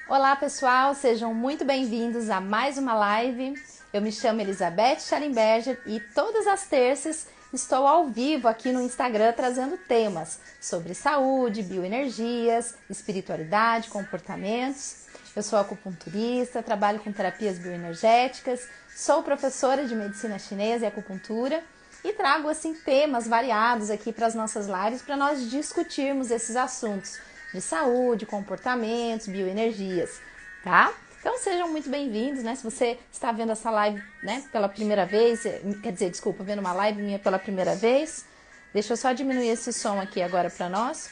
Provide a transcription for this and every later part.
Olá pessoal, sejam muito bem-vindos a mais uma live. Eu me chamo Elizabeth Schallenberger e todas as terças estou ao vivo aqui no Instagram trazendo temas sobre saúde, bioenergias, espiritualidade, comportamentos. Eu sou acupunturista, trabalho com terapias bioenergéticas, sou professora de medicina chinesa e acupuntura e trago assim temas variados aqui para as nossas lives para nós discutirmos esses assuntos de saúde, comportamentos, bioenergias, tá? Então sejam muito bem-vindos, né? Se você está vendo essa live, né, pela primeira vez, quer dizer, desculpa, vendo uma live minha pela primeira vez, deixa eu só diminuir esse som aqui agora para nós.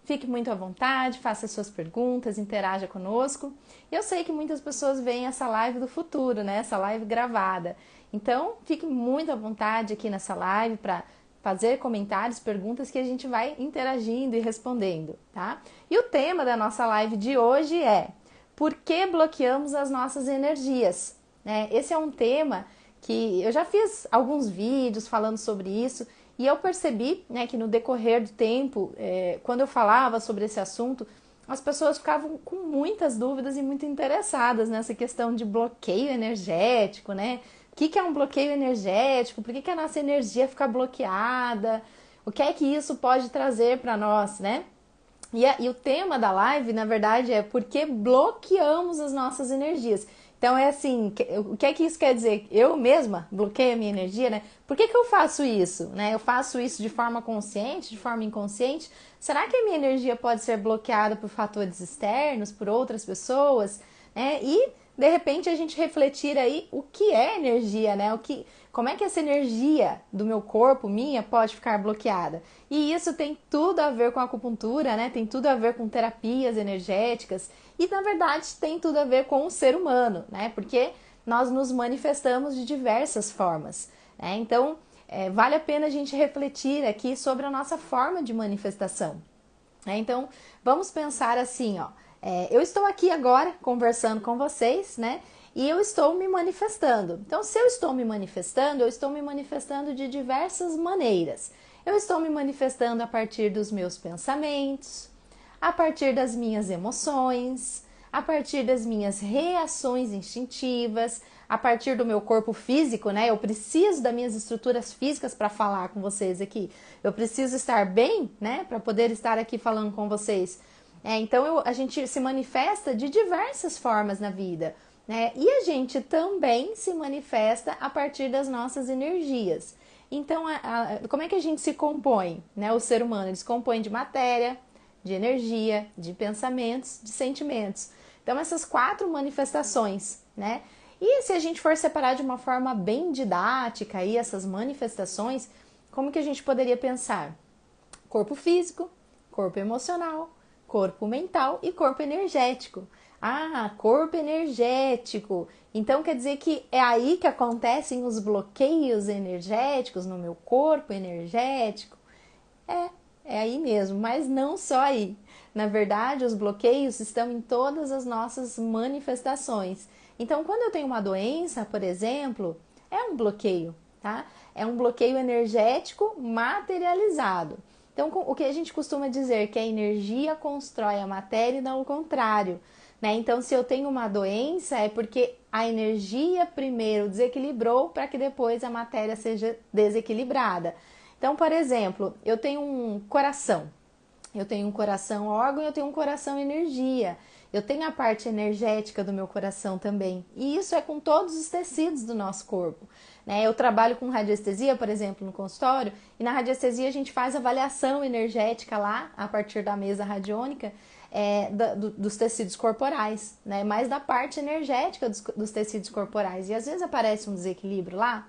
Fique muito à vontade, faça suas perguntas, interaja conosco. Eu sei que muitas pessoas veem essa live do futuro, né? Essa live gravada. Então, fique muito à vontade aqui nessa live para fazer comentários, perguntas que a gente vai interagindo e respondendo, tá? E o tema da nossa live de hoje é: por que bloqueamos as nossas energias? Né? Esse é um tema que eu já fiz alguns vídeos falando sobre isso e eu percebi, né, que no decorrer do tempo, quando eu falava sobre esse assunto, as pessoas ficavam com muitas dúvidas e muito interessadas nessa questão de bloqueio energético, né? O que é um bloqueio energético? Por que a nossa energia fica bloqueada? O que é que isso pode trazer para nós, né? E o tema da live, na verdade, é por que bloqueamos as nossas energias. Então é assim, o que é que isso quer dizer? Eu mesma bloqueio a minha energia, né? Por que eu faço isso? Né? Eu faço isso de forma consciente, de forma inconsciente? Será que a minha energia pode ser bloqueada por fatores externos, por outras pessoas? Né? E de repente a gente refletir aí o que é energia, né? Como é que essa energia do meu corpo, minha, pode ficar bloqueada? E isso tem tudo a ver com a acupuntura, né? Tem tudo a ver com terapias energéticas e, na verdade, tem tudo a ver com o ser humano, né? Porque nós nos manifestamos de diversas formas, né? Então, vale a pena a gente refletir aqui sobre a nossa forma de manifestação. Então, vamos pensar assim, ó. Eu estou aqui agora conversando com vocês, né? E eu estou me manifestando. Então, se eu estou me manifestando de diversas maneiras. Eu estou me manifestando a partir dos meus pensamentos, a partir das minhas emoções, a partir das minhas reações instintivas, a partir do meu corpo físico, né? Eu preciso das minhas estruturas físicas para falar com vocês aqui. Eu preciso estar bem, né? Para poder estar aqui falando com vocês. Então a gente se manifesta de diversas formas na vida, né? E a gente também se manifesta a partir das nossas energias. Então, como é que a gente se compõe, né? O ser humano ele se compõe de matéria, de energia, de pensamentos, de sentimentos. Então, essas 4 manifestações, né? E se a gente for separar de uma forma bem didática aí essas manifestações, como que a gente poderia pensar? Corpo físico, corpo emocional, corpo mental e corpo energético. Ah, corpo energético. Então quer dizer que é aí que acontecem os bloqueios energéticos no meu corpo energético? É aí mesmo, mas não só aí. Na verdade, os bloqueios estão em todas as nossas manifestações. Então, quando eu tenho uma doença, por exemplo, é um bloqueio, tá? É um bloqueio energético materializado. Então, o que a gente costuma dizer que a energia constrói a matéria e não o contrário, né? Então, se eu tenho uma doença, é porque a energia primeiro desequilibrou para que depois a matéria seja desequilibrada. Então, por exemplo, eu tenho um coração. Eu tenho um coração órgão e eu tenho um coração energia. Eu tenho a parte energética do meu coração também. E isso é com todos os tecidos do nosso corpo. Né? Eu trabalho com radiestesia, por exemplo, no consultório, e na radiestesia a gente faz avaliação energética lá, a partir da mesa radiônica, dos tecidos corporais, né? Mais da parte energética dos tecidos corporais. E às vezes aparece um desequilíbrio lá,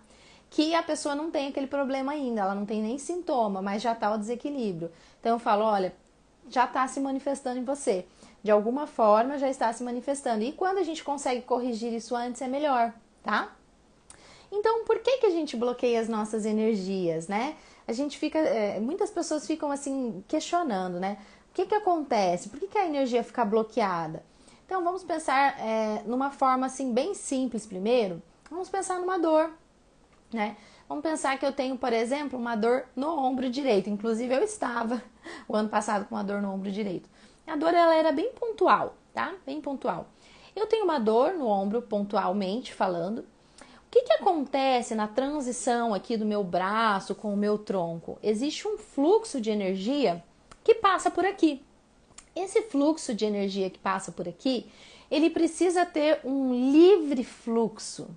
que a pessoa não tem aquele problema ainda, ela não tem nem sintoma, mas já está o desequilíbrio. Então eu falo, olha, já está se manifestando em você. De alguma forma já está se manifestando. E quando a gente consegue corrigir isso antes é melhor, tá? Então, por que a gente bloqueia as nossas energias, né? A gente fica, muitas pessoas ficam assim questionando, né? O que acontece? Por que a energia fica bloqueada? Então, vamos pensar numa forma assim bem simples primeiro. Vamos pensar numa dor, né? Vamos pensar que eu tenho, por exemplo, uma dor no ombro direito. Inclusive, eu estava o ano passado com uma dor no ombro direito. A dor ela era bem pontual, tá? Bem pontual. Eu tenho uma dor no ombro, pontualmente falando. O que acontece na transição aqui do meu braço com o meu tronco? Existe um fluxo de energia que passa por aqui. Esse fluxo de energia que passa por aqui, ele precisa ter um livre fluxo,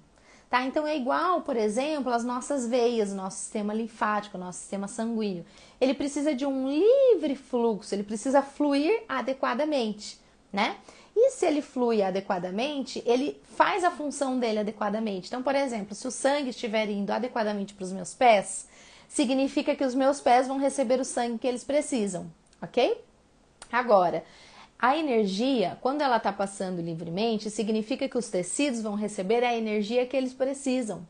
tá? Então é igual, por exemplo, as nossas veias, nosso sistema linfático, nosso sistema sanguíneo. Ele precisa de um livre fluxo, ele precisa fluir adequadamente, né? E se ele flui adequadamente, ele faz a função dele adequadamente. Então, por exemplo, se o sangue estiver indo adequadamente para os meus pés, significa que os meus pés vão receber o sangue que eles precisam, ok? Agora, a energia, quando ela está passando livremente, significa que os tecidos vão receber a energia que eles precisam.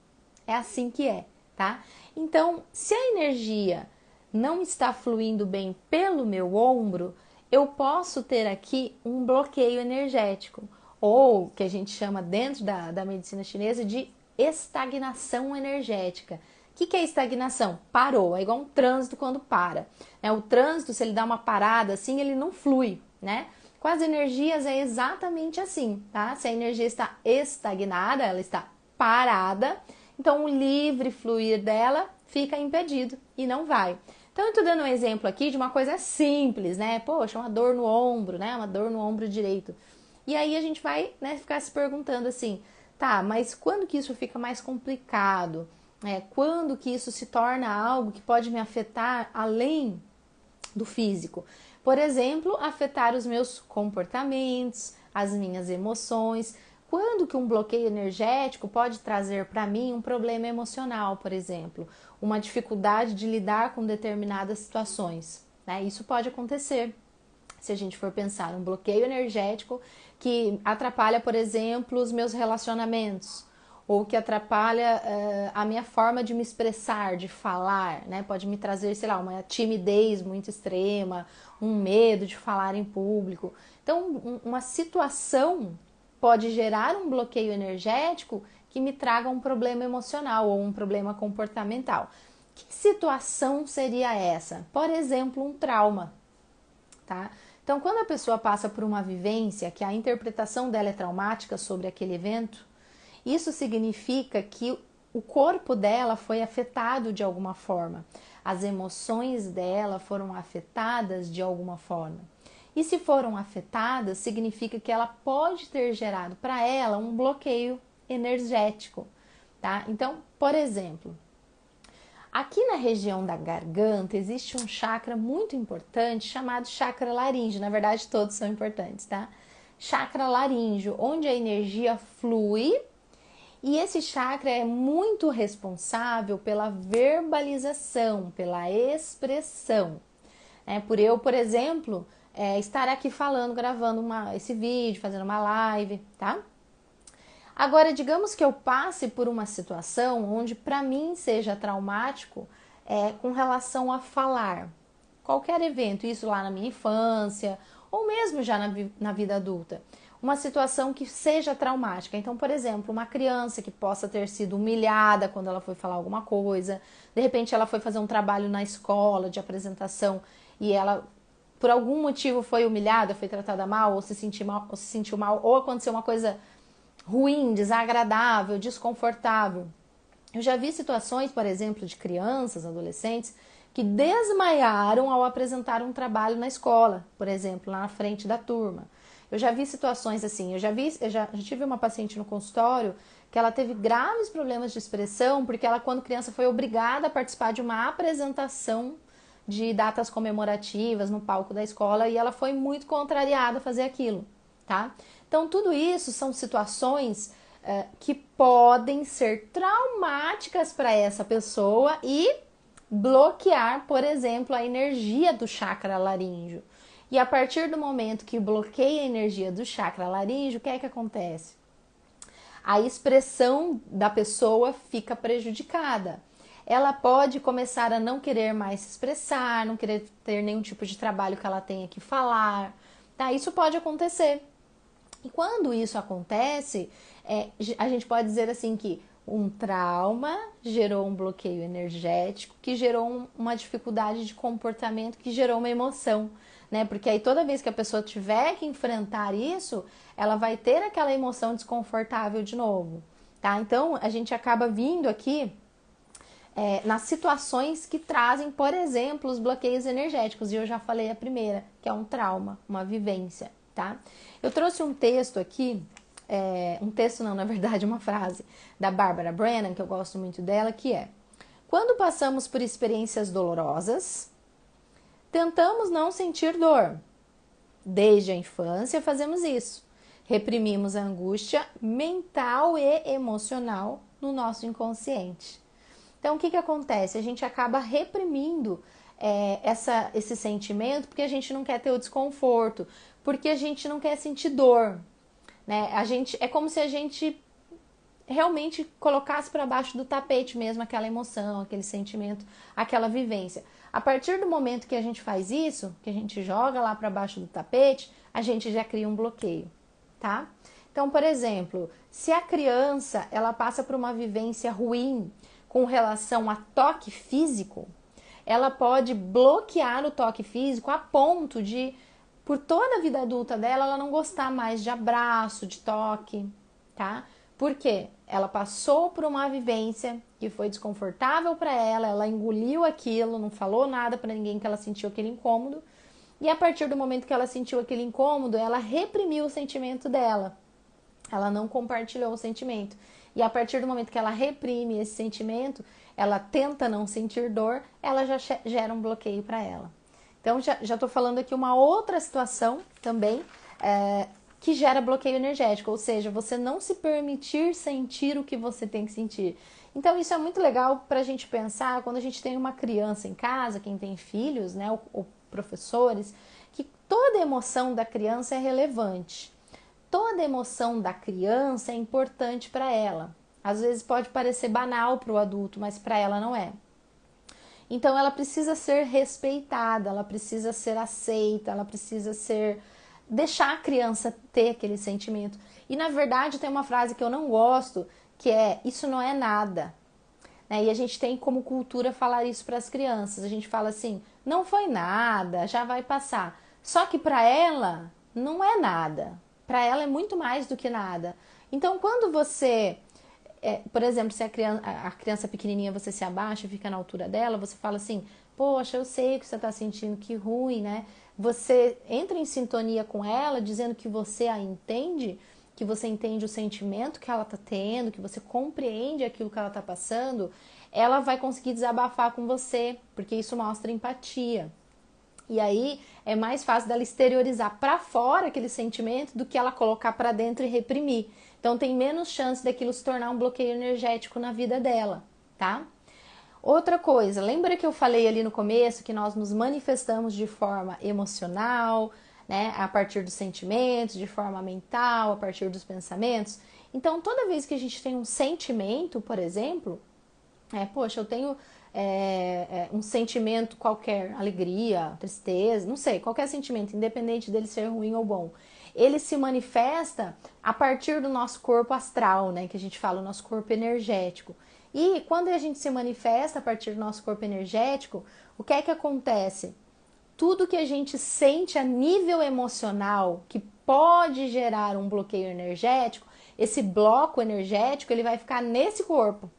É assim que é, tá? Então, se a energia não está fluindo bem pelo meu ombro, eu posso ter aqui um bloqueio energético, ou que a gente chama dentro da medicina chinesa de estagnação energética. O que é estagnação? Parou, é igual um trânsito quando para. O trânsito, se ele dá uma parada assim, ele não flui, né? Com as energias é exatamente assim, tá? Se a energia está estagnada, ela está parada, então o livre fluir dela fica impedido e não vai. Então eu tô dando um exemplo aqui de uma coisa simples, né? Poxa, uma dor no ombro, né? Uma dor no ombro direito. E aí a gente vai, né, ficar se perguntando assim, tá, mas quando que isso fica mais complicado? Quando que isso se torna algo que pode me afetar além do físico? Por exemplo, afetar os meus comportamentos, as minhas emoções. Quando que um bloqueio energético pode trazer para mim um problema emocional, por exemplo, uma dificuldade de lidar com determinadas situações, né? Isso pode acontecer se a gente for pensar um bloqueio energético que atrapalha, por exemplo, os meus relacionamentos, ou que atrapalha a minha forma de me expressar, de falar, né? Pode me trazer, sei lá, uma timidez muito extrema, um medo de falar em público. Então, uma situação pode gerar um bloqueio energético que me traga um problema emocional ou um problema comportamental. Que situação seria essa? Por exemplo, um trauma, tá? Então, quando a pessoa passa por uma vivência que a interpretação dela é traumática sobre aquele evento, isso significa que o corpo dela foi afetado de alguma forma, as emoções dela foram afetadas de alguma forma. E se foram afetadas, significa que ela pode ter gerado para ela um bloqueio energético, tá? Então, por exemplo, aqui na região da garganta existe um chakra muito importante chamado chakra laríngeo. Na verdade, todos são importantes, tá? Chakra laríngeo, onde a energia flui. E esse chakra é muito responsável pela verbalização, pela expressão. Por exemplo, estar aqui falando, gravando esse vídeo, fazendo uma live, tá? Agora, digamos que eu passe por uma situação onde para mim seja traumático com relação a falar. Qualquer evento, isso lá na minha infância, ou mesmo já na vida adulta. Uma situação que seja traumática. Então, por exemplo, uma criança que possa ter sido humilhada quando ela foi falar alguma coisa, de repente ela foi fazer um trabalho na escola de apresentação e ela, por algum motivo, foi humilhada, foi tratada mal, ou se sentiu mal, ou aconteceu uma coisa ruim, desagradável, desconfortável. Eu já vi situações, por exemplo, de crianças, adolescentes, que desmaiaram ao apresentar um trabalho na escola, por exemplo, lá na frente da turma. Eu já vi situações assim, eu já tive uma paciente no consultório que ela teve graves problemas de expressão porque ela, quando criança, foi obrigada a participar de uma apresentação de datas comemorativas no palco da escola e ela foi muito contrariada a fazer aquilo, tá? Então, tudo isso são situações que podem ser traumáticas para essa pessoa e bloquear, por exemplo, a energia do chakra laríngeo. E a partir do momento que bloqueia a energia do chakra laríngeo, o que é que acontece? A expressão da pessoa fica prejudicada. Ela pode começar a não querer mais se expressar, não querer ter nenhum tipo de trabalho que ela tenha que falar, tá? Isso pode acontecer. E quando isso acontece, a gente pode dizer assim que um trauma gerou um bloqueio energético, que gerou uma dificuldade de comportamento, que gerou uma emoção. né? Porque aí toda vez que a pessoa tiver que enfrentar isso, ela vai ter aquela emoção desconfortável de novo, tá? Então a gente acaba vindo aqui nas situações que trazem, por exemplo, os bloqueios energéticos. E eu já falei a primeira, que é um trauma, uma vivência, tá? Eu trouxe um texto aqui, um texto não, na verdade, uma frase da Barbara Brennan, que eu gosto muito dela, que é: quando passamos por experiências dolorosas, tentamos não sentir dor. Desde a infância fazemos isso. Reprimimos a angústia mental e emocional no nosso inconsciente. Então, o que acontece? A gente acaba reprimindo esse sentimento porque a gente não quer ter o desconforto, porque a gente não quer sentir dor, né? É como se a gente realmente colocasse para baixo do tapete mesmo aquela emoção, aquele sentimento, aquela vivência. A partir do momento que a gente faz isso, que a gente joga lá para baixo do tapete, a gente já cria um bloqueio, tá? Então, por exemplo, se a criança ela passa por uma vivência ruim com relação a toque físico, ela pode bloquear o toque físico a ponto de, por toda a vida adulta dela, ela não gostar mais de abraço, de toque, tá? Por quê? Ela passou por uma vivência que foi desconfortável para ela, ela engoliu aquilo, não falou nada para ninguém que ela sentiu aquele incômodo, e a partir do momento que ela sentiu aquele incômodo, ela reprimiu o sentimento dela. Ela não compartilhou o sentimento. E a partir do momento que ela reprime esse sentimento, ela tenta não sentir dor, ela já gera um bloqueio para ela. Então, já estou falando aqui uma outra situação também que gera bloqueio energético, ou seja, você não se permitir sentir o que você tem que sentir. Então, isso é muito legal para a gente pensar quando a gente tem uma criança em casa, quem tem filhos, né, ou professores, que toda emoção da criança é relevante. Toda emoção da criança é importante para ela. Às vezes pode parecer banal para o adulto, mas para ela não é. Então ela precisa ser respeitada, ela precisa ser aceita, ela precisa deixar a criança ter aquele sentimento. E na verdade tem uma frase que eu não gosto, que é: isso não é nada. Né? E a gente tem como cultura falar isso para as crianças. A gente fala assim: não foi nada, já vai passar. Só que para ela não é nada. Para ela é muito mais do que nada. Então, quando você, por exemplo, se a criança pequenininha, você se abaixa e fica na altura dela, você fala assim: poxa, eu sei o que você está sentindo, que ruim, né? Você entra em sintonia com ela, dizendo que você a entende, que você entende o sentimento que ela está tendo, que você compreende aquilo que ela está passando, ela vai conseguir desabafar com você, porque isso mostra empatia. E aí é mais fácil dela exteriorizar para fora aquele sentimento do que ela colocar para dentro e reprimir. Então tem menos chance daquilo se tornar um bloqueio energético na vida dela, tá? Outra coisa, lembra que eu falei ali no começo que nós nos manifestamos de forma emocional, né, a partir dos sentimentos, de forma mental, a partir dos pensamentos? Então toda vez que a gente tem um sentimento, por exemplo, poxa, eu tenho um sentimento qualquer, alegria, tristeza, não sei, qualquer sentimento, independente dele ser ruim ou bom, ele se manifesta a partir do nosso corpo astral, né, que a gente fala, o nosso corpo energético. E quando a gente se manifesta a partir do nosso corpo energético, o que é que acontece? Tudo que a gente sente a nível emocional que pode gerar um bloqueio energético, esse bloco energético, ele vai ficar nesse corpo.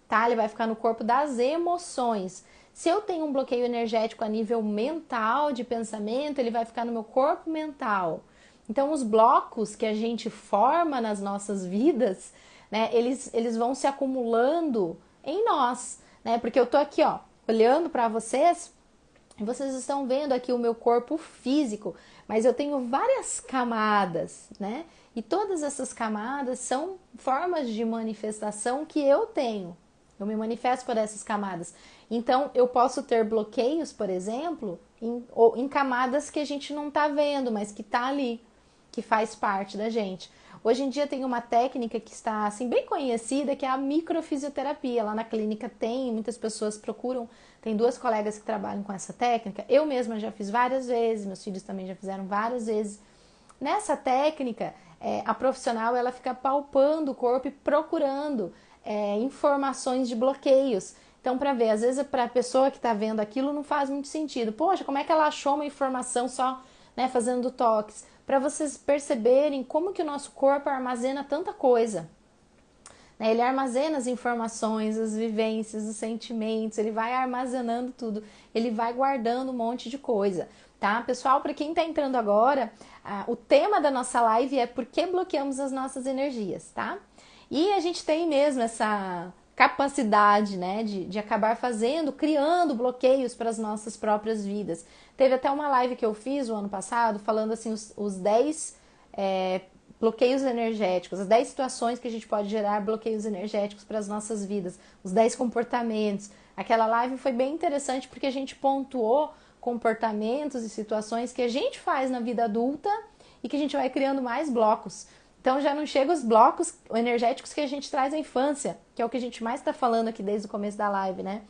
Tá? Ele vai ficar no corpo das emoções. Se eu tenho um bloqueio energético a nível mental, de pensamento, ele vai ficar no meu corpo mental. Então, os blocos que a gente forma nas nossas vidas, né, eles vão se acumulando em nós, né? Porque eu tô aqui, ó, olhando para vocês, e vocês estão vendo aqui o meu corpo físico, mas eu tenho várias camadas, né? E todas essas camadas são formas de manifestação que eu tenho. Eu me manifesto por essas camadas. Então, eu posso ter bloqueios, por exemplo, em camadas que a gente não está vendo, mas que está ali, que faz parte da gente. Hoje em dia tem uma técnica que está assim, bem conhecida, que é a microfisioterapia. Lá na clínica tem, muitas pessoas procuram. Tem 2 colegas que trabalham com essa técnica. Eu mesma já fiz várias vezes, meus filhos também já fizeram várias vezes. Nessa técnica, a profissional ela fica palpando o corpo e procurando informações de bloqueios. Então, para ver, às vezes para a pessoa que está vendo aquilo não faz muito sentido. Poxa, como é que ela achou uma informação só, né, fazendo toques? Para vocês perceberem como que o nosso corpo armazena tanta coisa. Né? Ele armazena as informações, as vivências, os sentimentos, ele vai armazenando tudo, ele vai guardando um monte de coisa. Tá? Pessoal, para quem está entrando agora, o tema da nossa live é por que bloqueamos as nossas energias, tá? E a gente tem mesmo essa capacidade, né, de acabar criando bloqueios para as nossas próprias vidas. Teve até uma live que eu fiz o ano passado, falando assim, os 10 bloqueios energéticos, as 10 situações que a gente pode gerar bloqueios energéticos para as nossas vidas, os 10 comportamentos. Aquela live foi bem interessante porque a gente pontuou comportamentos e situações que a gente faz na vida adulta e que a gente vai criando mais blocos. Então já não chega os blocos energéticos que a gente traz na infância, que é o que a gente mais está falando aqui desde o começo da live, né?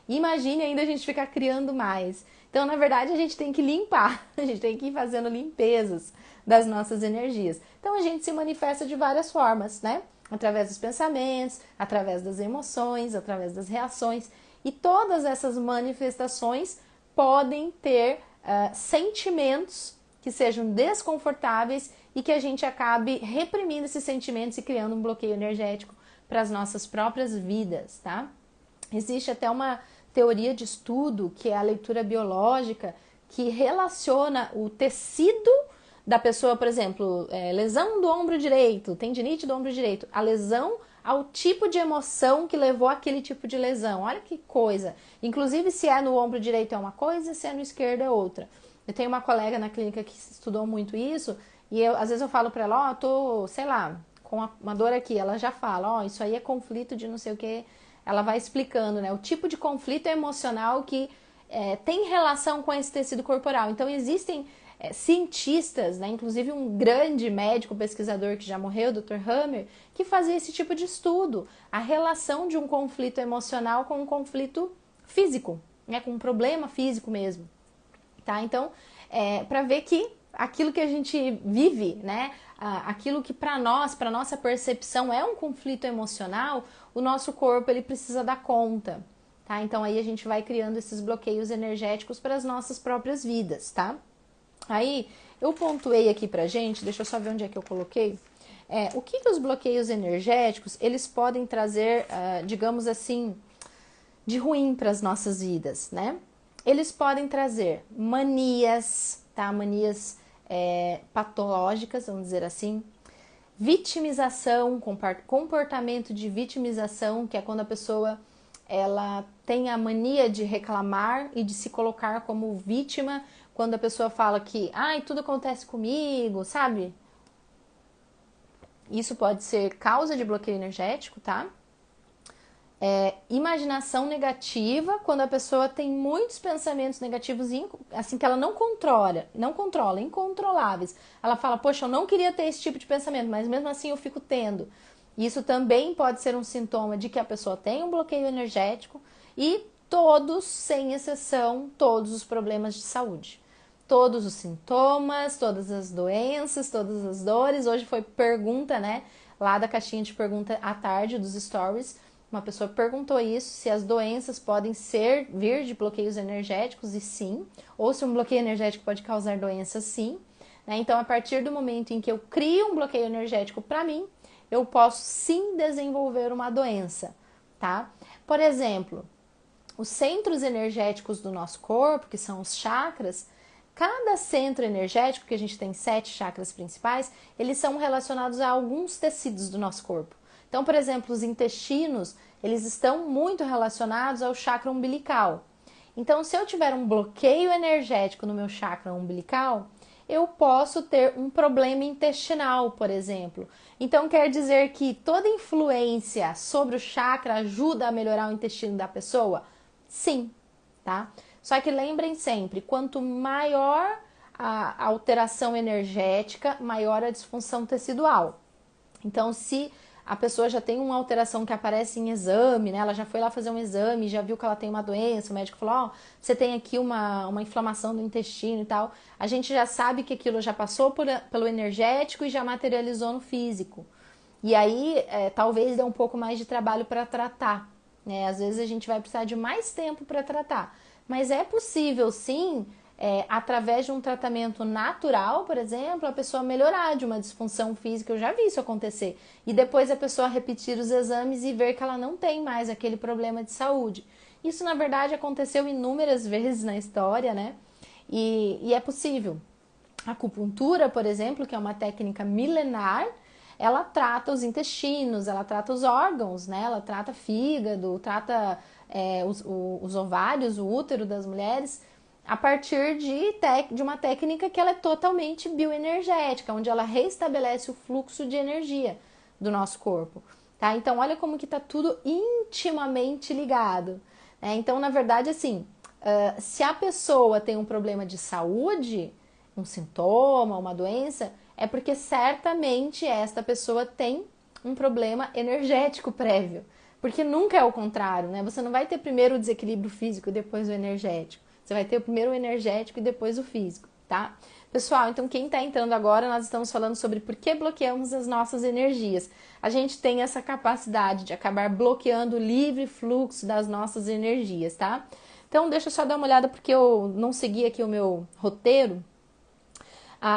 E imagine ainda a gente ficar criando mais. Então, na verdade, a gente tem que limpar, a gente tem que ir fazendo limpezas das nossas energias. Então, a gente se manifesta de várias formas, né? Através dos pensamentos, através das emoções, através das reações. E todas essas manifestações podem ter sentimentos que sejam desconfortáveis e que a gente acabe reprimindo esses sentimentos e criando um bloqueio energético para as nossas próprias vidas, tá? Existe até uma teoria de estudo, que é a leitura biológica, que relaciona o tecido da pessoa, por exemplo, lesão do ombro direito, tendinite do ombro direito, a lesão ao tipo de emoção que levou aquele tipo de lesão. Olha que coisa! Inclusive, se é no ombro direito é uma coisa, se é no esquerdo é outra. Eu tenho uma colega na clínica que estudou muito isso, e às vezes eu falo para ela, tô, sei lá, com uma dor aqui, ela já fala, isso aí é conflito de não sei o que, ela vai explicando, né, o tipo de conflito emocional que tem relação com esse tecido corporal. Então existem cientistas, né, inclusive um grande médico pesquisador que já morreu, o Dr. Hammer, que fazia esse tipo de estudo, a relação de um conflito emocional com um conflito físico, né, com um problema físico mesmo. Tá? Então, para ver que aquilo que a gente vive, né, aquilo que para nós, para nossa percepção é um conflito emocional, o nosso corpo ele precisa dar conta. Tá? Então aí a gente vai criando esses bloqueios energéticos para as nossas próprias vidas, tá? Aí eu pontuei aqui pra gente, deixa eu só ver onde é que eu coloquei, o que os bloqueios energéticos eles podem trazer, digamos assim, de ruim para as nossas vidas, né? Eles podem trazer manias, tá? Manias patológicas, vamos dizer assim, vitimização, comportamento de vitimização, que é quando a pessoa ela tem a mania de reclamar e de se colocar como vítima, quando a pessoa fala que, tudo acontece comigo, sabe? Isso pode ser causa de bloqueio energético, tá? Imaginação negativa, quando a pessoa tem muitos pensamentos negativos, assim, que ela não controla, incontroláveis. Ela fala, poxa, eu não queria ter esse tipo de pensamento, mas mesmo assim eu fico tendo. Isso também pode ser um sintoma de que a pessoa tem um bloqueio energético e todos, sem exceção, todos os problemas de saúde. Todos os sintomas, todas as doenças, todas as dores. Hoje foi pergunta, né, lá da caixinha de pergunta à tarde dos stories. Uma pessoa perguntou isso, se as doenças podem vir de bloqueios energéticos, e sim, ou se um bloqueio energético pode causar doenças, sim. Né? Então, a partir do momento em que eu crio um bloqueio energético para mim, eu posso sim desenvolver uma doença, tá? Por exemplo, os centros energéticos do nosso corpo, que são os chakras, cada centro energético, que a gente tem 7 chakras principais, eles são relacionados a alguns tecidos do nosso corpo. Então, por exemplo, os intestinos, eles estão muito relacionados ao chakra umbilical. Então, se eu tiver um bloqueio energético no meu chakra umbilical, eu posso ter um problema intestinal, por exemplo. Então, quer dizer que toda influência sobre o chakra ajuda a melhorar o intestino da pessoa? Sim, tá? Só que lembrem sempre, quanto maior a alteração energética, maior a disfunção tecidual. Então, se a pessoa já tem uma alteração que aparece em exame, né? Ela já foi lá fazer um exame, já viu que ela tem uma doença, o médico falou, você tem aqui uma inflamação do intestino e tal. A gente já sabe que aquilo já passou pelo energético e já materializou no físico. E aí, talvez dê um pouco mais de trabalho para tratar, né? Às vezes a gente vai precisar de mais tempo para tratar, mas é possível sim, através de um tratamento natural, por exemplo, a pessoa melhorar de uma disfunção física. Eu já vi isso acontecer. E depois a pessoa repetir os exames e ver que ela não tem mais aquele problema de saúde. Isso, na verdade, aconteceu inúmeras vezes na história, né? E é possível. A acupuntura, por exemplo, que é uma técnica milenar, ela trata os intestinos, ela trata os órgãos, né? Ela trata fígado, trata os ovários, o útero das mulheres, a partir de uma técnica que ela é totalmente bioenergética, onde ela restabelece o fluxo de energia do nosso corpo. Tá? Então, olha como que está tudo intimamente ligado. Né? Então, na verdade, assim, se a pessoa tem um problema de saúde, um sintoma, uma doença, é porque certamente esta pessoa tem um problema energético prévio. Porque nunca é o contrário, né? Você não vai ter primeiro o desequilíbrio físico e depois o energético. Você vai ter primeiro o energético e depois o físico, tá? Pessoal, então quem está entrando agora, nós estamos falando sobre por que bloqueamos as nossas energias. A gente tem essa capacidade de acabar bloqueando o livre fluxo das nossas energias, tá? Então, deixa eu só dar uma olhada porque eu não segui aqui o meu roteiro.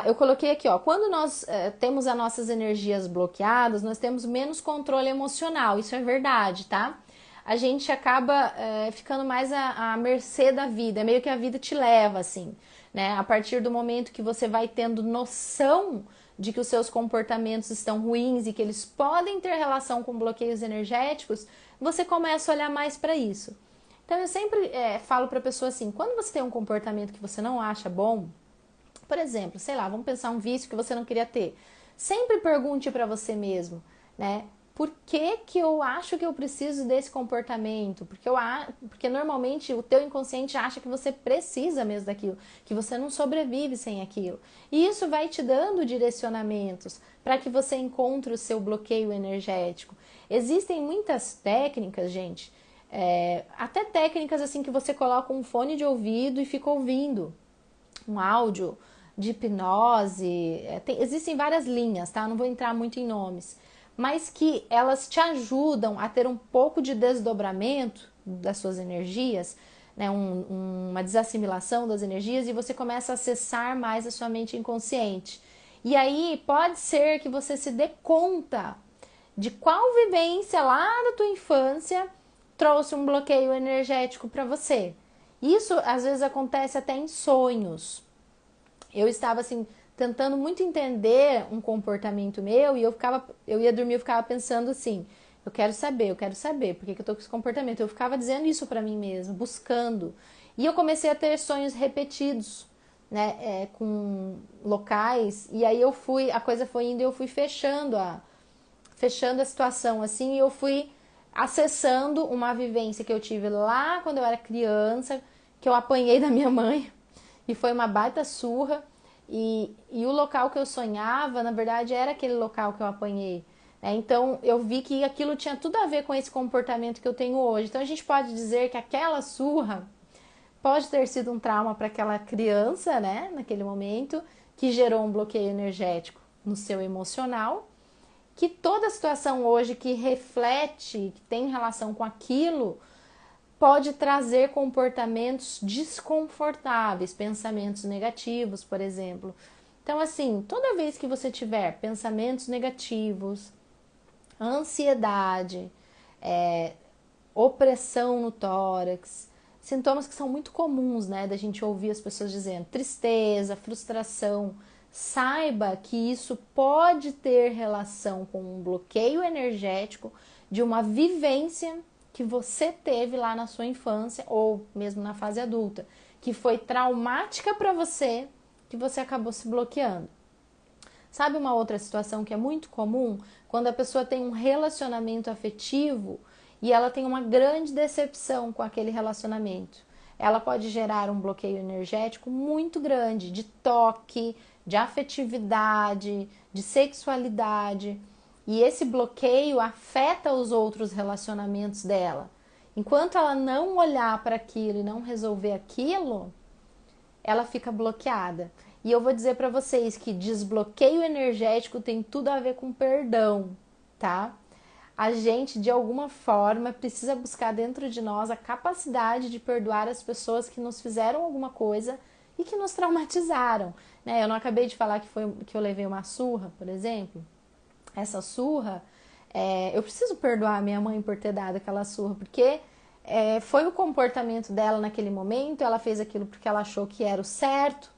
Eu coloquei aqui, ó, quando nós temos as nossas energias bloqueadas, nós temos menos controle emocional, isso é verdade, tá? A gente acaba ficando mais à mercê da vida, é meio que a vida te leva, assim, né? A partir do momento que você vai tendo noção de que os seus comportamentos estão ruins e que eles podem ter relação com bloqueios energéticos, você começa a olhar mais para isso. Então, eu sempre falo para a pessoa assim, quando você tem um comportamento que você não acha bom, por exemplo, sei lá, vamos pensar um vício que você não queria ter. Sempre pergunte para você mesmo, né? Por que que eu acho que eu preciso desse comportamento? Porque normalmente o teu inconsciente acha que você precisa mesmo daquilo, que você não sobrevive sem aquilo. E isso vai te dando direcionamentos para que você encontre o seu bloqueio energético. Existem muitas técnicas, gente, até técnicas assim que você coloca um fone de ouvido e fica ouvindo um áudio de hipnose, existem várias linhas, tá? Não vou entrar muito em nomes, mas que elas te ajudam a ter um pouco de desdobramento das suas energias, né? Uma desassimilação das energias e você começa a acessar mais a sua mente inconsciente. E aí pode ser que você se dê conta de qual vivência lá da tua infância trouxe um bloqueio energético para você. Isso às vezes acontece até em sonhos. Eu estava assim tentando muito entender um comportamento meu e eu ia dormir, eu ficava pensando assim, eu quero saber, por que eu tô com esse comportamento? Eu ficava dizendo isso para mim mesma, buscando. E eu comecei a ter sonhos repetidos, né, com locais, e aí a coisa foi indo e eu fui fechando a situação assim, e eu fui acessando uma vivência que eu tive lá quando eu era criança, que eu apanhei da minha mãe, e foi uma baita surra, e o local que eu sonhava, na verdade, era aquele local que eu apanhei. Então, eu vi que aquilo tinha tudo a ver com esse comportamento que eu tenho hoje. Então, a gente pode dizer que aquela surra pode ter sido um trauma para aquela criança, né, naquele momento, que gerou um bloqueio energético no seu emocional, que toda situação hoje que reflete, que tem relação com aquilo, pode trazer comportamentos desconfortáveis, pensamentos negativos, por exemplo. Então, assim, toda vez que você tiver pensamentos negativos, ansiedade, opressão no tórax, sintomas que são muito comuns, né, da gente ouvir as pessoas dizendo, tristeza, frustração, saiba que isso pode ter relação com um bloqueio energético de uma vivência que você teve lá na sua infância ou mesmo na fase adulta, que foi traumática para você, que você acabou se bloqueando. Sabe uma outra situação que é muito comum? Quando a pessoa tem um relacionamento afetivo e ela tem uma grande decepção com aquele relacionamento. Ela pode gerar um bloqueio energético muito grande, de toque, de afetividade, de sexualidade. E esse bloqueio afeta os outros relacionamentos dela. Enquanto ela não olhar para aquilo e não resolver aquilo, ela fica bloqueada. E eu vou dizer para vocês que desbloqueio energético tem tudo a ver com perdão, tá? a gente, de alguma forma, precisa buscar dentro de nós a capacidade de perdoar as pessoas que nos fizeram alguma coisa e que nos traumatizaram, né? Eu não acabei de falar que eu levei uma surra, por exemplo. Essa surra, eu preciso perdoar a minha mãe por ter dado aquela surra, porque foi o comportamento dela naquele momento, ela fez aquilo porque ela achou que era o certo.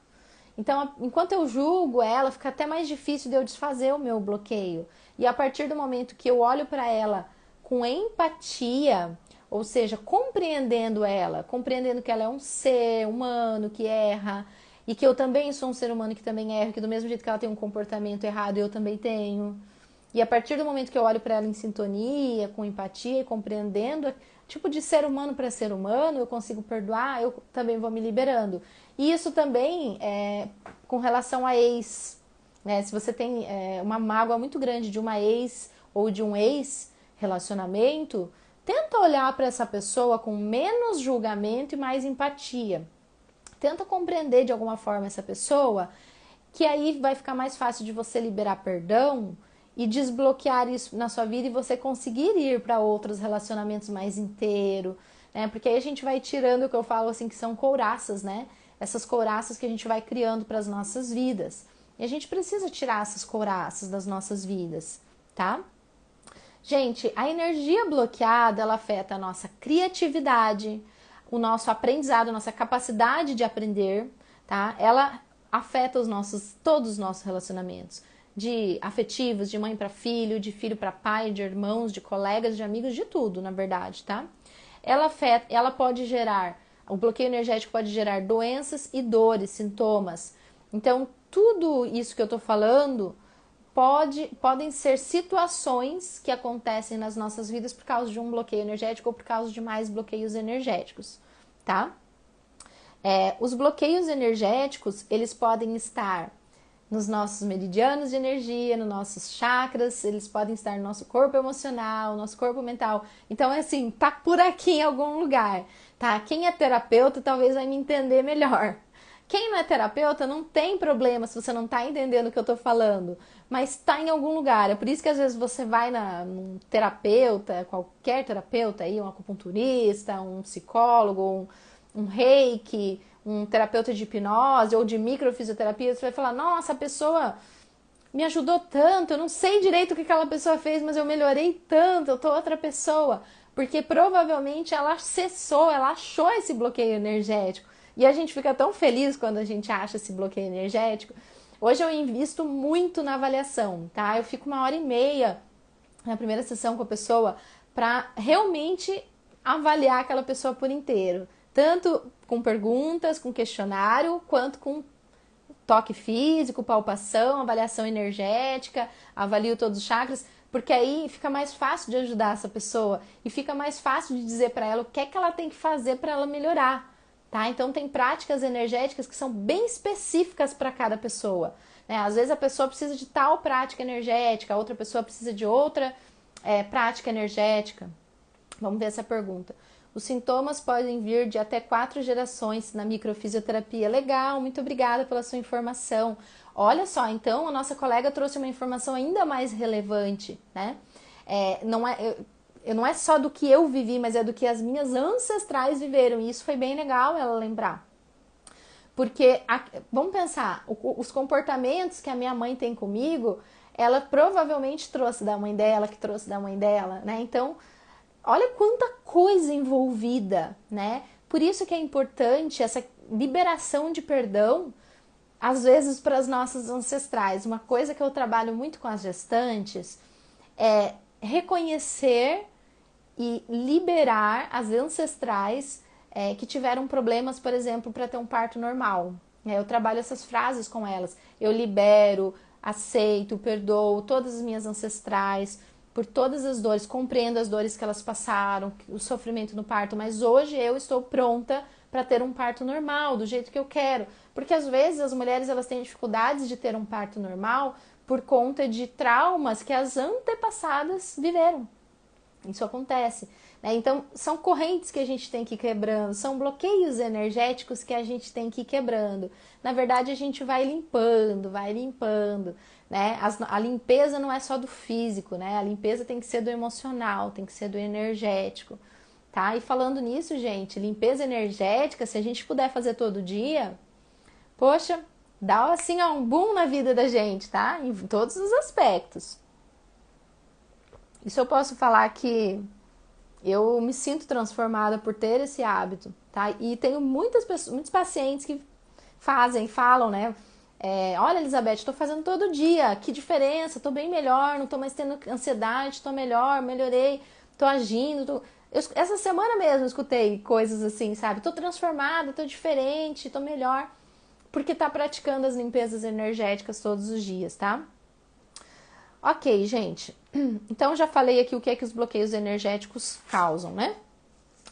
Então, enquanto eu julgo ela, fica até mais difícil de eu desfazer o meu bloqueio. E a partir do momento que eu olho para ela com empatia, ou seja, compreendendo ela, compreendendo que ela é um ser humano que erra, e que eu também sou um ser humano que também erra, que do mesmo jeito que ela tem um comportamento errado, eu também tenho. E a partir do momento que eu olho para ela em sintonia, com empatia e compreendendo, tipo de ser humano para ser humano, eu consigo perdoar, eu também vou me liberando. E isso também é com relação a ex, né? Se você tem uma mágoa muito grande de uma ex ou de um ex-relacionamento, tenta olhar para essa pessoa com menos julgamento e mais empatia. Tenta compreender de alguma forma essa pessoa, que aí vai ficar mais fácil de você liberar perdão e desbloquear isso na sua vida e você conseguir ir para outros relacionamentos mais inteiros, né? Porque aí a gente vai tirando o que eu falo assim, que são couraças, né? Essas couraças que a gente vai criando para as nossas vidas. E a gente precisa tirar essas couraças das nossas vidas, tá? Gente, a energia bloqueada, ela afeta a nossa criatividade, o nosso aprendizado, a nossa capacidade de aprender, tá? Ela afeta todos os nossos relacionamentos, de afetivos, de mãe para filho, de filho para pai, de irmãos, de colegas, de amigos, de tudo, na verdade, tá? Ela pode gerar, o bloqueio energético pode gerar doenças e dores, sintomas. Então, tudo isso que eu tô falando podem ser situações que acontecem nas nossas vidas por causa de um bloqueio energético ou por causa de mais bloqueios energéticos, tá? Os bloqueios energéticos, eles podem estar nos nossos meridianos de energia, nos nossos chakras, eles podem estar no nosso corpo emocional, no nosso corpo mental. Então, é assim, tá por aqui em algum lugar, tá? Quem é terapeuta talvez vai me entender melhor. Quem não é terapeuta não tem problema se você não tá entendendo o que eu tô falando, mas tá em algum lugar. É por isso que às vezes você vai num terapeuta, qualquer terapeuta aí, um acupunturista, um psicólogo, um reiki, um terapeuta de hipnose ou de microfisioterapia, você vai falar, nossa, a pessoa me ajudou tanto, eu não sei direito o que aquela pessoa fez, mas eu melhorei tanto, eu tô outra pessoa. Porque provavelmente ela acessou, ela achou esse bloqueio energético. E a gente fica tão feliz quando a gente acha esse bloqueio energético. Hoje eu invisto muito na avaliação, tá? Eu fico 1h30 na primeira sessão com a pessoa para realmente avaliar aquela pessoa por inteiro. Tanto com perguntas, com questionário, quanto com toque físico, palpação, avaliação energética, avalio todos os chakras, porque aí fica mais fácil de ajudar essa pessoa e fica mais fácil de dizer para ela o que é que ela tem que fazer para ela melhorar, tá? Então tem práticas energéticas que são bem específicas para cada pessoa, né? Às vezes a pessoa precisa de tal prática energética, a outra pessoa precisa de outra prática energética. Vamos ver essa pergunta. Os sintomas podem vir de até 4 gerações na microfisioterapia. Legal, muito obrigada pela sua informação. Olha só, então a nossa colega trouxe uma informação ainda mais relevante, né? Não é só do que eu vivi, mas é do que as minhas ancestrais viveram. E isso foi bem legal ela lembrar. Porque, vamos pensar, os comportamentos que a minha mãe tem comigo, ela provavelmente trouxe da mãe dela, que trouxe da mãe dela, né? Então, olha quanta coisa envolvida, né? Por isso que é importante essa liberação de perdão, às vezes para as nossas ancestrais. Uma coisa que eu trabalho muito com as gestantes é reconhecer e liberar as ancestrais que tiveram problemas, por exemplo, para ter um parto normal. Eu trabalho essas frases com elas. Eu libero, aceito, perdoo todas as minhas ancestrais por todas as dores, compreendo as dores que elas passaram, o sofrimento no parto, mas hoje eu estou pronta para ter um parto normal, do jeito que eu quero. Porque às vezes as mulheres elas têm dificuldades de ter um parto normal por conta de traumas que as antepassadas viveram. Isso acontece. né? Então, são correntes que a gente tem que ir quebrando, são bloqueios energéticos que a gente tem que ir quebrando. Na verdade, a gente vai limpando, né? A limpeza não é só do físico, né? A limpeza tem que ser do emocional, tem que ser do energético, tá? E falando nisso, gente, limpeza energética, se a gente puder fazer todo dia, poxa, dá assim ó, um boom na vida da gente, tá? Em todos os aspectos. Isso eu posso falar que eu me sinto transformada por ter esse hábito, tá? E tenho muitas pessoas, muitos pacientes que falam, né? Olha, Elizabeth, estou fazendo todo dia, que diferença, estou bem melhor, não estou mais tendo ansiedade, estou melhor, melhorei, estou agindo. Essa semana mesmo eu escutei coisas assim, sabe? Estou transformada, estou diferente, estou melhor, porque está praticando as limpezas energéticas todos os dias, tá? Ok, gente. Então, já falei aqui o que é que os bloqueios energéticos causam, né?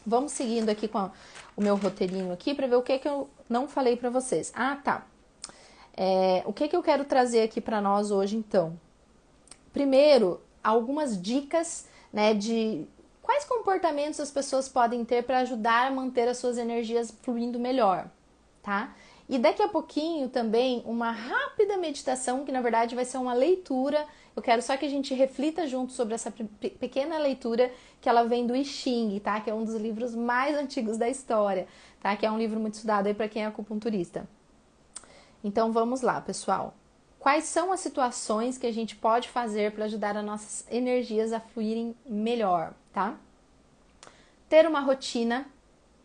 Vamos seguindo aqui com o meu roteirinho aqui para ver o que é que eu não falei para vocês. Ah, tá. O que é que eu quero trazer aqui para nós hoje, então? Primeiro, algumas dicas, né, de quais comportamentos as pessoas podem ter para ajudar a manter as suas energias fluindo melhor, tá? E daqui a pouquinho também uma rápida meditação, que na verdade vai ser uma leitura. Eu quero só que a gente reflita junto sobre essa pequena leitura que ela vem do I Ching, tá? Que é um dos livros mais antigos da história, tá? Que é um livro muito estudado aí para quem é acupunturista. Então vamos lá, pessoal. Quais são as situações que a gente pode fazer para ajudar as nossas energias a fluírem melhor, tá? Ter uma rotina,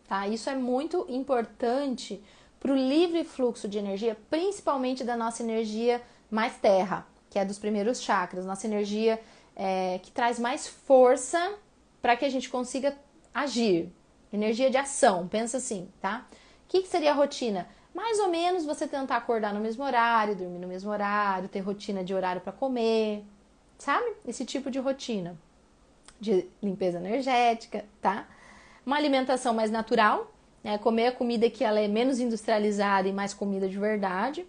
tá? Isso é muito importante para o livre fluxo de energia, principalmente da nossa energia mais terra, que é dos primeiros chakras, nossa energia que traz mais força para que a gente consiga agir, energia de ação, pensa assim, tá? O que seria a rotina? Mais ou menos você tentar acordar no mesmo horário, dormir no mesmo horário, ter rotina de horário para comer, sabe? Esse tipo de rotina de limpeza energética, tá? Uma alimentação mais natural, né? Comer a comida que ela é menos industrializada e mais comida de verdade.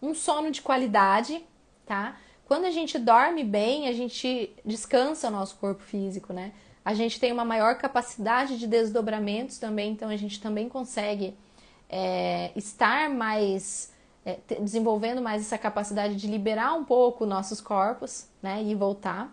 Um sono de qualidade, tá? Quando a gente dorme bem, a gente descansa o nosso corpo físico, né? A gente tem uma maior capacidade de desdobramentos também, então a gente também consegue estar mais, desenvolvendo mais essa capacidade de liberar um pouco nossos corpos, né? E voltar.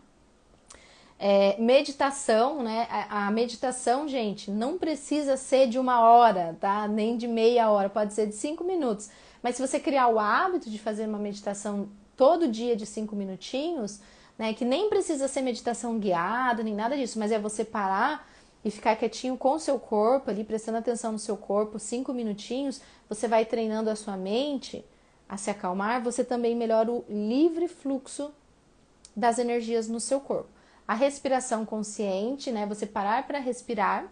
Meditação, né? A meditação, gente, não precisa ser de 1 hora, tá? Nem de meia hora, pode ser de 5 minutos. Mas se você criar o hábito de fazer uma meditação todo dia de 5 minutinhos, né? Que nem precisa ser meditação guiada, nem nada disso, mas é você parar e ficar quietinho com o seu corpo ali, prestando atenção no seu corpo, 5 minutinhos, você vai treinando a sua mente a se acalmar, você também melhora o livre fluxo das energias no seu corpo. A respiração consciente, né? Você parar para respirar,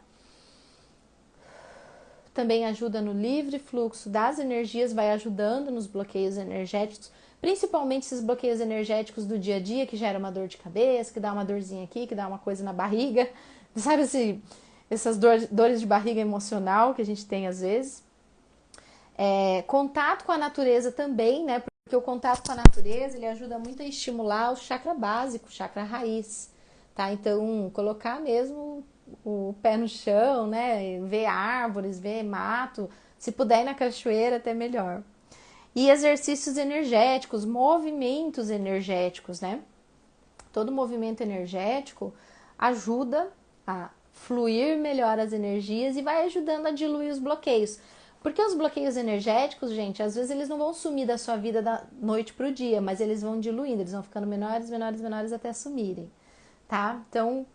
também ajuda no livre fluxo das energias, vai ajudando nos bloqueios energéticos, principalmente esses bloqueios energéticos do dia a dia, que gera uma dor de cabeça, que dá uma dorzinha aqui, que dá uma coisa na barriga, sabe essas dores de barriga emocional que a gente tem às vezes. Contato com a natureza também, né? Porque o contato com a natureza, ele ajuda muito a estimular o chakra básico, o chakra raiz, tá? Então, colocar mesmo o pé no chão, né? Ver árvores, ver mato, se puder ir na cachoeira, até melhor. E exercícios energéticos, movimentos energéticos, né? Todo movimento energético ajuda a fluir melhor as energias e vai ajudando a diluir os bloqueios. Porque os bloqueios energéticos, gente, às vezes eles não vão sumir da sua vida da noite pro dia, mas eles vão diluindo, eles vão ficando menores, menores, menores até sumirem, tá? Então,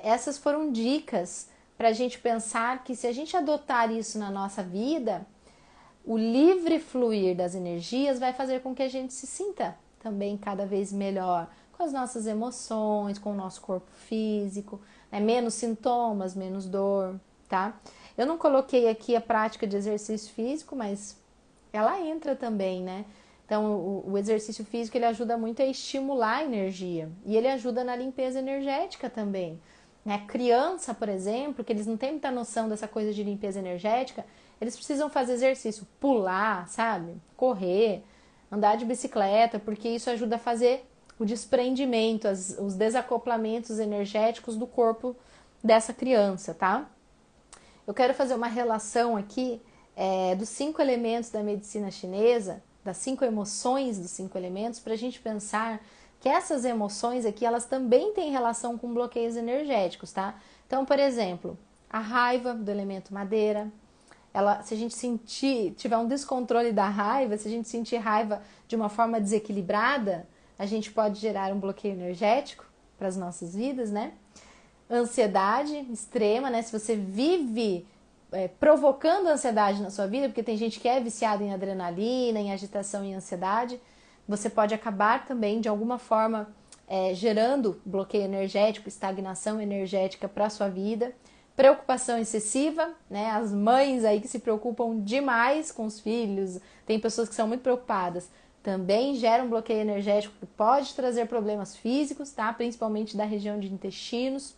essas foram dicas para a gente pensar que se a gente adotar isso na nossa vida, o livre fluir das energias vai fazer com que a gente se sinta também cada vez melhor com as nossas emoções, com o nosso corpo físico, né? Menos sintomas, menos dor, tá? Eu não coloquei aqui a prática de exercício físico, mas ela entra também, né? Então, o exercício físico, ele ajuda muito a estimular a energia. E ele ajuda na limpeza energética também, né? Criança, por exemplo, que eles não têm muita noção dessa coisa de limpeza energética, eles precisam fazer exercício, pular, sabe? Correr, andar de bicicleta, porque isso ajuda a fazer o desprendimento, os desacoplamentos energéticos do corpo dessa criança, tá? Eu quero fazer uma relação aqui dos 5 elementos da medicina chinesa, das 5 emoções dos 5 elementos, para a gente pensar que essas emoções aqui, elas também têm relação com bloqueios energéticos, tá? Então, por exemplo, a raiva do elemento madeira, se a gente tiver um descontrole da raiva, se a gente sentir raiva de uma forma desequilibrada, a gente pode gerar um bloqueio energético para as nossas vidas, né? Ansiedade extrema, né? Se você vive provocando ansiedade na sua vida, porque tem gente que é viciada em adrenalina, em agitação e ansiedade, você pode acabar também, de alguma forma, gerando bloqueio energético, estagnação energética para a sua vida. Preocupação excessiva, né? As mães aí que se preocupam demais com os filhos, tem pessoas que são muito preocupadas, também geram bloqueio energético que pode trazer problemas físicos, tá? Principalmente da região de intestinos.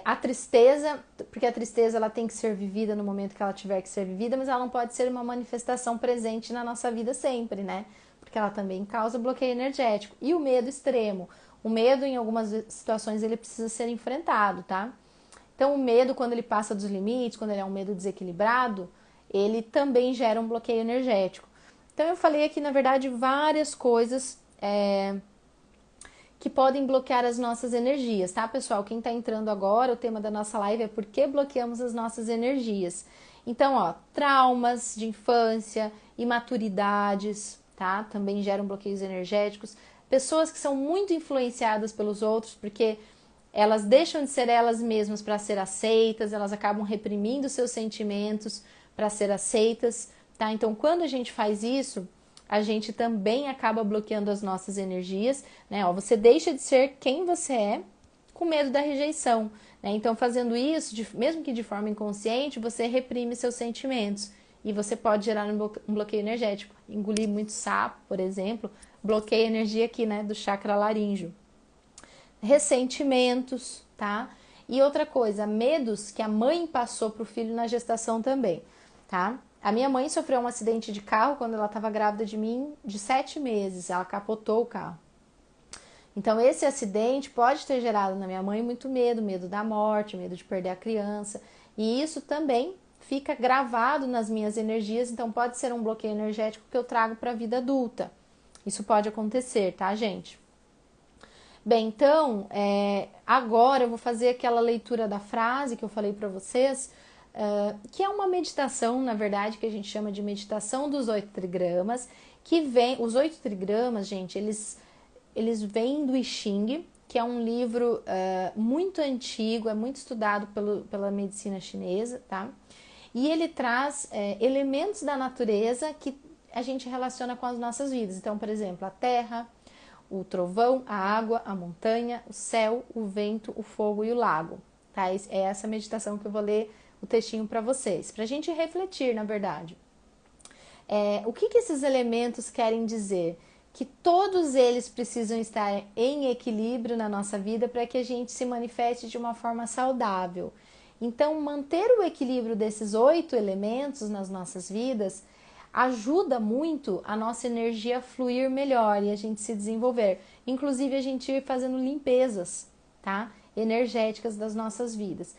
A tristeza, porque a tristeza ela tem que ser vivida no momento que ela tiver que ser vivida, mas ela não pode ser uma manifestação presente na nossa vida sempre, né? Porque ela também causa bloqueio energético. E o medo extremo. O medo, em algumas situações, ele precisa ser enfrentado, tá? Então, o medo, quando ele passa dos limites, quando ele é um medo desequilibrado, ele também gera um bloqueio energético. Então, eu falei aqui, na verdade, várias coisas que podem bloquear as nossas energias, tá, pessoal? Quem tá entrando agora, o tema da nossa live é por que bloqueamos as nossas energias. Então, ó, traumas de infância, imaturidades, tá? Também geram bloqueios energéticos. Pessoas que são muito influenciadas pelos outros, porque elas deixam de ser elas mesmas para ser aceitas, elas acabam reprimindo seus sentimentos para ser aceitas, tá? Então, quando a gente faz isso, a gente também acaba bloqueando as nossas energias, né? Ó, você deixa de ser quem você é com medo da rejeição, né? Então, fazendo isso, mesmo que de forma inconsciente, você reprime seus sentimentos e você pode gerar um bloqueio energético. Engolir muito sapo, por exemplo, bloqueia a energia aqui, né, do chakra laríngeo. Ressentimentos, tá? E outra coisa, medos que a mãe passou para o filho na gestação também, tá? A minha mãe sofreu um acidente de carro quando ela estava grávida de mim, de 7 meses. Ela capotou o carro. Então, esse acidente pode ter gerado na minha mãe muito medo, medo da morte, medo de perder a criança. E isso também fica gravado nas minhas energias, então pode ser um bloqueio energético que eu trago para a vida adulta. Isso pode acontecer, tá, gente? Bem, então, agora eu vou fazer aquela leitura da frase que eu falei para vocês, que é uma meditação, na verdade, que a gente chama de meditação dos 8 trigramas, que vem, os 8 trigramas, gente, eles vêm do I Ching, que é um livro muito antigo, é muito estudado pela medicina chinesa, tá? E ele traz elementos da natureza que a gente relaciona com as nossas vidas. Então, por exemplo, a terra, o trovão, a água, a montanha, o céu, o vento, o fogo e o lago, tá? É essa meditação que eu vou ler o textinho para vocês, para a gente refletir, na verdade. O que esses elementos querem dizer? Que todos eles precisam estar em equilíbrio na nossa vida para que a gente se manifeste de uma forma saudável. Então, manter o equilíbrio desses 8 elementos nas nossas vidas ajuda muito a nossa energia a fluir melhor e a gente se desenvolver. Inclusive, a gente ir fazendo limpezas, tá? Energéticas das nossas vidas.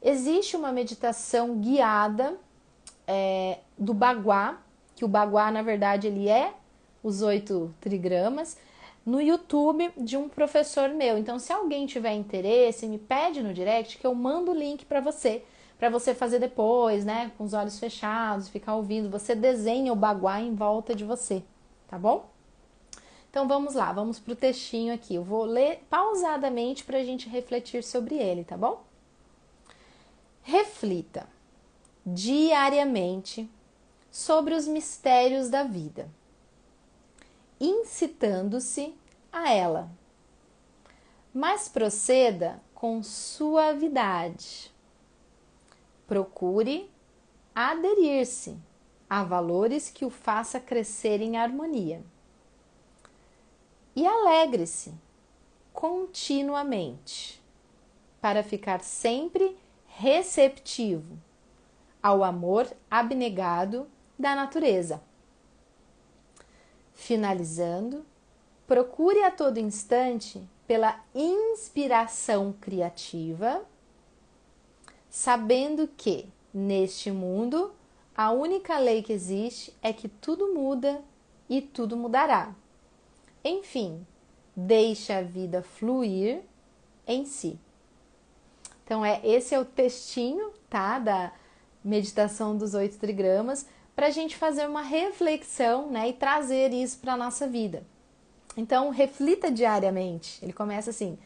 Existe uma meditação guiada do Baguá, que o Baguá, na verdade, ele é os 8 trigramas, no YouTube de um professor meu. Então, se alguém tiver interesse, me pede no direct que eu mando o link para você fazer depois, né, com os olhos fechados, ficar ouvindo. Você desenha o Baguá em volta de você, tá bom? Então, vamos lá, vamos pro textinho aqui. Eu vou ler pausadamente para a gente refletir sobre ele, tá bom? Reflita diariamente sobre os mistérios da vida, incitando-se a ela, mas proceda com suavidade. Procure aderir-se a valores que o faça crescer em harmonia. E alegre-se continuamente, para ficar sempre receptivo ao amor abnegado da natureza. Finalizando, procure a todo instante pela inspiração criativa, sabendo que, neste mundo, a única lei que existe é que tudo muda e tudo mudará. Enfim, deixa a vida fluir em si. Então, esse é o textinho, tá, da meditação dos 8 trigramas, para a gente fazer uma reflexão, né, e trazer isso para a nossa vida. Então, reflita diariamente. Ele começa assim,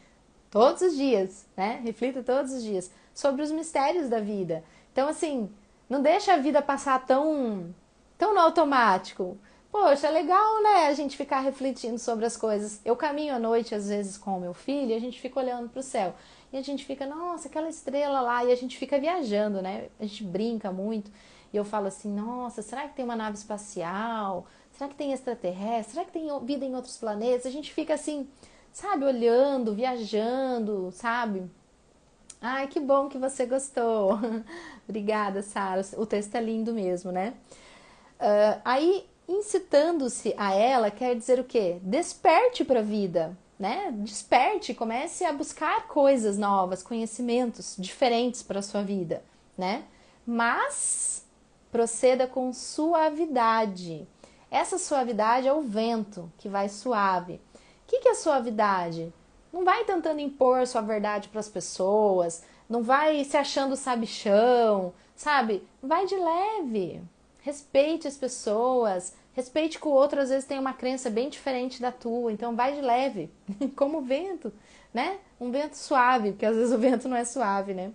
todos os dias, né? Reflita todos os dias sobre os mistérios da vida. Então, assim, não deixa a vida passar tão no automático. Poxa, é legal, né, a gente ficar refletindo sobre as coisas. Eu caminho à noite, às vezes, com o meu filho, e a gente fica olhando para o céu. E a gente fica, nossa, aquela estrela lá, e a gente fica viajando, né? A gente brinca muito. E eu falo assim, nossa, será que tem uma nave espacial? Será que tem extraterrestre? Será que tem vida em outros planetas? A gente fica assim, sabe, olhando, viajando, sabe? Ai, que bom que você gostou. Obrigada, Sara. O texto é lindo mesmo, né? Aí, incitando-se a ela, quer dizer o quê? Desperte para a vida, né? Desperte, comece a buscar coisas novas, conhecimentos diferentes para a sua vida, né? Mas proceda com suavidade. Essa suavidade é o vento que vai suave. O que é suavidade? Não vai tentando impor sua verdade para as pessoas, não vai se achando sabichão, sabe? Vai de leve. Respeite as pessoas, respeite que o outro às vezes tem uma crença bem diferente da tua, então vai de leve, como o vento, né? Um vento suave, porque às vezes o vento não é suave, né?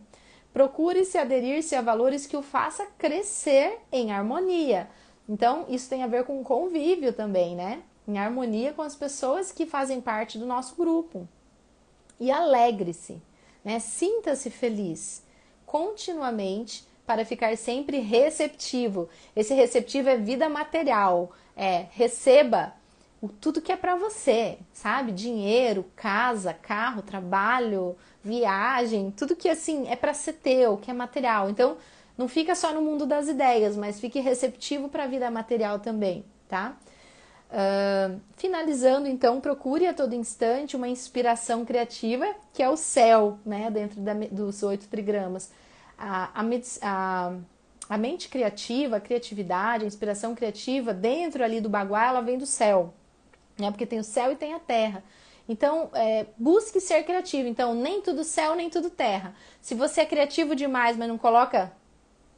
Procure se aderir-se a valores que o faça crescer em harmonia. Então, isso tem a ver com convívio também, né? Em harmonia com as pessoas que fazem parte do nosso grupo. E alegre-se, né? Sinta-se feliz continuamente para ficar sempre receptivo. Esse receptivo é vida material, receba tudo que é para você, sabe? Dinheiro, casa, carro, trabalho, viagem, tudo que assim é para ser teu, que é material. Então, não fica só no mundo das ideias, mas fique receptivo para a vida material também, tá? Finalizando, então, procure a todo instante uma inspiração criativa, que é o céu, né, dentro dos 8 trigramas. A mente criativa, a criatividade, a inspiração criativa, dentro ali do Baguá, ela vem do céu, né, porque tem o céu e tem a terra. Então, busque ser criativo. Então, nem tudo céu, nem tudo terra. Se você é criativo demais, mas não coloca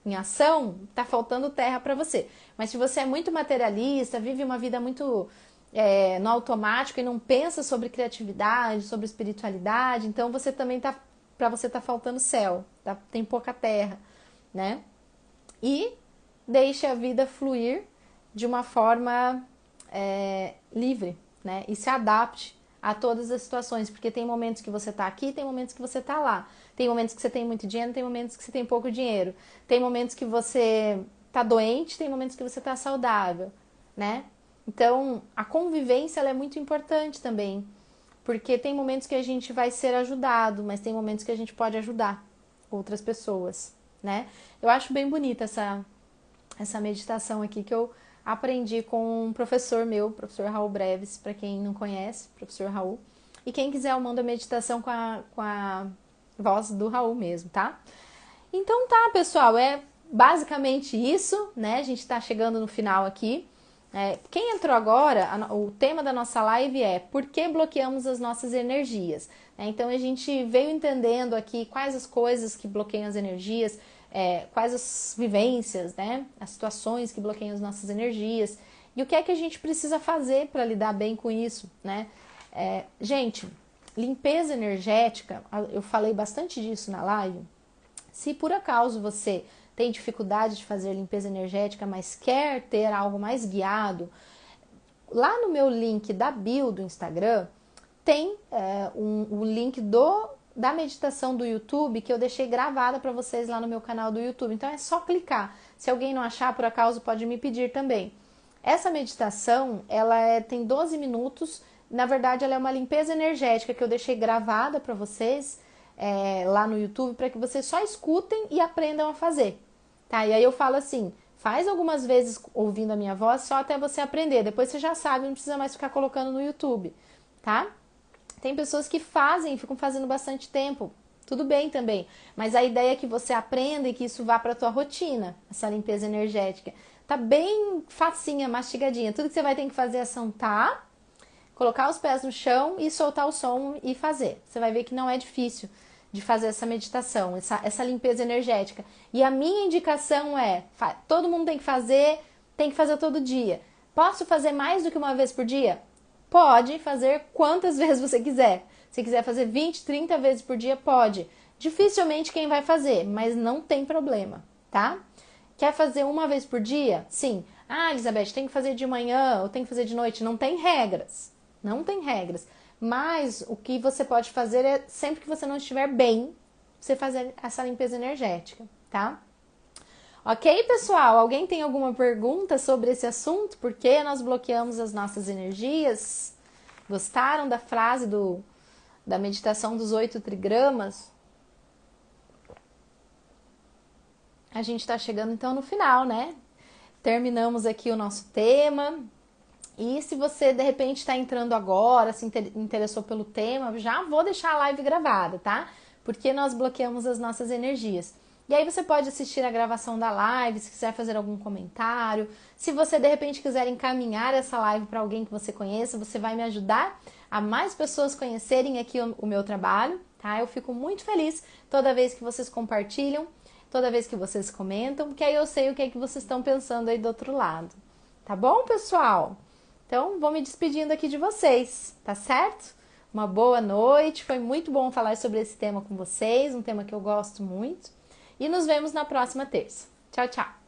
em ação, tá faltando terra para você. Mas se você é muito materialista, vive uma vida muito no automático e não pensa sobre criatividade, sobre espiritualidade, então você também para você tá faltando céu, tem pouca terra, né? E deixe a vida fluir de uma forma livre, né? E se adapte a todas as situações, porque tem momentos que você tá aqui, tem momentos que você tá lá. Tem momentos que você tem muito dinheiro, tem momentos que você tem pouco dinheiro. Tem momentos que você tá doente, tem momentos que você tá saudável, né? Então, a convivência ela é muito importante também, porque tem momentos que a gente vai ser ajudado, mas tem momentos que a gente pode ajudar outras pessoas, né? Eu acho bem bonita essa meditação aqui que eu aprendi com um professor meu, professor Raul Breves, para quem não conhece, professor Raul. E quem quiser eu mando a meditação com a voz do Raul mesmo, tá? Então tá, pessoal, é basicamente isso, né? A gente tá chegando no final aqui. Quem entrou agora, o tema da nossa live é por que bloqueamos as nossas energias? Então a gente veio entendendo aqui quais as coisas que bloqueiam as energias, quais as vivências, né? As situações que bloqueiam as nossas energias e o que é que a gente precisa fazer para lidar bem com isso, né? Gente, limpeza energética, eu falei bastante disso na live. Se por acaso você tem dificuldade de fazer limpeza energética, mas quer ter algo mais guiado, lá no meu link da bio do Instagram tem o link da meditação do YouTube que eu deixei gravada para vocês lá no meu canal do YouTube. Então é só clicar. Se alguém não achar, por acaso, pode me pedir também. Essa meditação, ela tem 12 minutos. Na verdade, ela é uma limpeza energética que eu deixei gravada para vocês lá no YouTube para que vocês só escutem e aprendam a fazer. Tá? E aí eu falo assim, faz algumas vezes ouvindo a minha voz só até você aprender. Depois você já sabe, não precisa mais ficar colocando no YouTube, tá? Tem pessoas que fazem, ficam fazendo bastante tempo. Tudo bem também, mas a ideia é que você aprenda e que isso vá para a tua rotina, essa limpeza energética. Tá bem facinha, mastigadinha. Tudo que você vai ter que fazer é sentar, colocar os pés no chão e soltar o som e fazer. Você vai ver que não é difícil de fazer essa meditação, essa limpeza energética. E a minha indicação é, todo mundo tem que fazer todo dia. Posso fazer mais do que uma vez por dia? Pode fazer quantas vezes você quiser. Se quiser fazer 20, 30 vezes por dia, pode. Dificilmente quem vai fazer, mas não tem problema, tá? Quer fazer uma vez por dia? Sim. Ah, Elizabeth, tem que fazer de manhã ou tem que fazer de noite? Não tem regras. Não tem regras. Mas o que você pode fazer é, sempre que você não estiver bem, você fazer essa limpeza energética, tá? Ok, pessoal? Alguém tem alguma pergunta sobre esse assunto? Por que nós bloqueamos as nossas energias? Gostaram da frase da meditação dos 8 trigramas? A gente está chegando então no final, né? Terminamos aqui o nosso tema. E se você de repente está entrando agora, se interessou pelo tema, já vou deixar a live gravada, tá? Porque nós bloqueamos as nossas energias. E aí você pode assistir a gravação da live, se quiser fazer algum comentário. Se você de repente quiser encaminhar essa live para alguém que você conheça, você vai me ajudar a mais pessoas conhecerem aqui o meu trabalho, tá? Eu fico muito feliz toda vez que vocês compartilham, toda vez que vocês comentam, porque aí eu sei o que é que vocês estão pensando aí do outro lado. Tá bom, pessoal? Então, vou me despedindo aqui de vocês, tá certo? Uma boa noite, foi muito bom falar sobre esse tema com vocês, um tema que eu gosto muito. E nos vemos na próxima terça. Tchau, tchau!